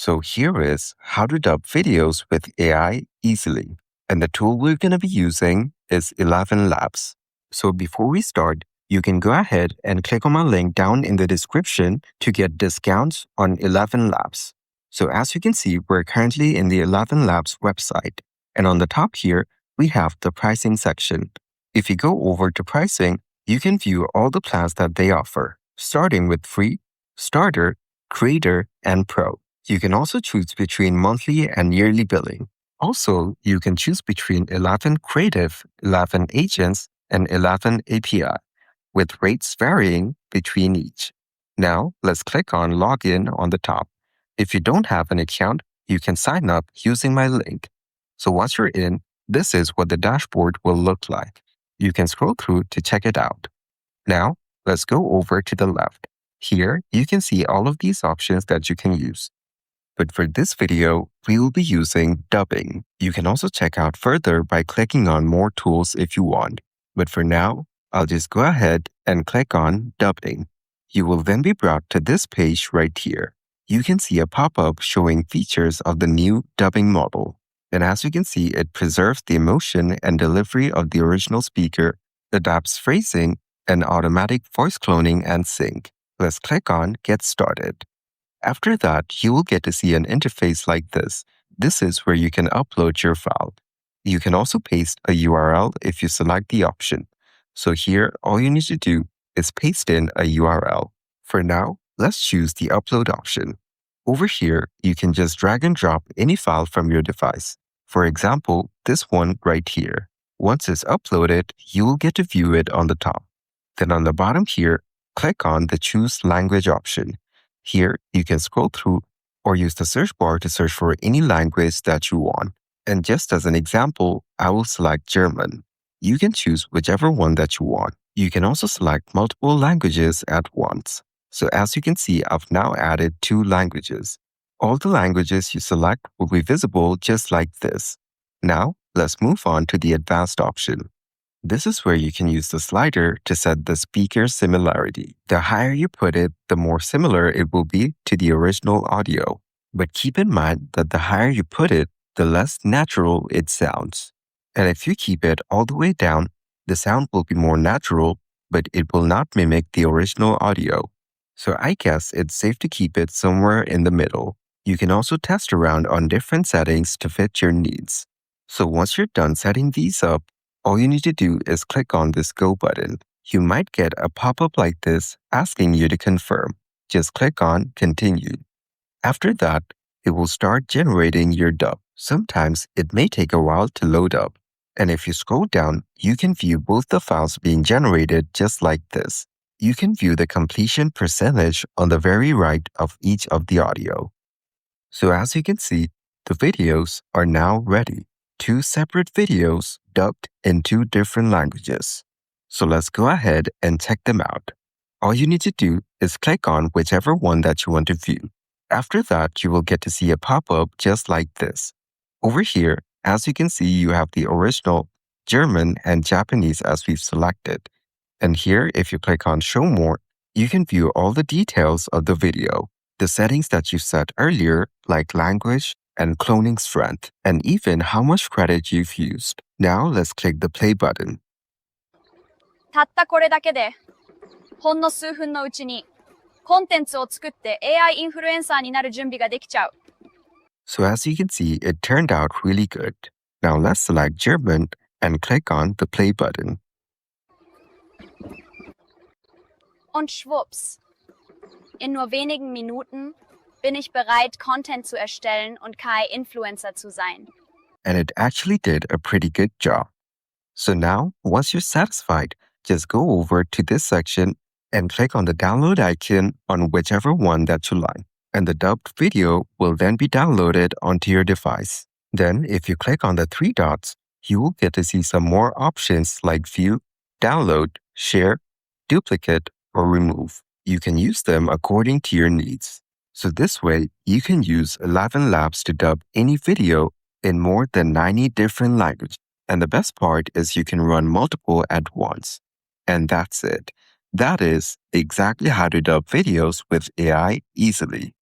So here is how to dub videos with AI easily. And the tool we're going to be using is 11 Labs. So before we start, you can go ahead and click on my link down in the description to get discounts on 11 Labs. So as you can see, we're currently in the 11 Labs website. And on the top here, we have the pricing section. If you go over to pricing, you can view all the plans that they offer, starting with free, starter, creator, and pro. You can also choose between monthly and yearly billing. Also, you can choose between 11 creative, 11 agents, and 11 API, with rates varying between each. Now, let's click on Login on the top. If you don't have an account, you can sign up using my link. So once you're in, this is what the dashboard will look like. You can scroll through to check it out. Now, let's go over to the left. Here, you can see all of these options that you can use. But for this video, we will be using dubbing. You can also check out further by clicking on more tools if you want. But for now, I'll just go ahead and click on dubbing. You will then be brought to this page right here. You can see a pop-up showing features of the new dubbing model. And as you can see, it preserves the emotion and delivery of the original speaker, adapts phrasing, and automatic voice cloning and sync. Let's click on Get Started. After that, you will get to see an interface like this. This is where you can upload your file. You can also paste a URL if you select the option. So here, all you need to do is paste in a URL. For now, let's choose the upload option. Over here, you can just drag and drop any file from your device. For example, this one right here. Once it's uploaded, you will get to view it on the top. Then on the bottom here, click on the Choose Language option. Here, you can scroll through or use the search bar to search for any language that you want. And just as an example, I will select German. You can choose whichever one that you want. You can also select multiple languages at once. So as you can see, I've now added 2 languages. All the languages you select will be visible just like this. Now, let's move on to the advanced option. This is where you can use the slider to set the speaker similarity. The higher you put it, the more similar it will be to the original audio. But keep in mind that the higher you put it, the less natural it sounds. And if you keep it all the way down, the sound will be more natural, but it will not mimic the original audio. So I guess it's safe to keep it somewhere in the middle. You can also test around on different settings to fit your needs. So once you're done setting these up, all you need to do is click on this Go button. You might get a pop-up like this asking you to confirm. Just click on Continue. After that, it will start generating your dub. Sometimes it may take a while to load up. And if you scroll down, you can view both the files being generated just like this. You can view the completion percentage on the very right of each of the audio. So as you can see, the videos are now ready. 2 separate videos dubbed in 2 different languages. So let's go ahead and check them out. All you need to do is click on whichever one that you want to view. After that, you will get to see a pop-up just like this. Over here, as you can see, you have the original German and Japanese as we've selected. And here, if you click on Show More, you can view all the details of the video, the settings that you set earlier, like language and cloning strength, and even how much credit you've used. Now let's click the play button. たったこれだけで、ほんの数分のうちに、コンテンツを作って AI インフルエンサーになる準備ができちゃう。So as you can see, it turned out really good. Now let's select German and click on the play button. Und schwupps. In nur wenigen Minuten bin ich bereit, Content zu erstellen und KI-Influencer zu sein. And it actually did a pretty good job. So now, once you're satisfied, just go over to this section and click on the download icon on whichever one that you like. And the dubbed video will then be downloaded onto your device. Then, if you click on the 3 dots, you will get to see some more options like view, download, share, duplicate, or remove. You can use them according to your needs. So this way, you can use 11 Labs to dub any video in more than 90 different languages. And the best part is you can run multiple at once. And that's it. That is exactly how to dub videos with AI easily.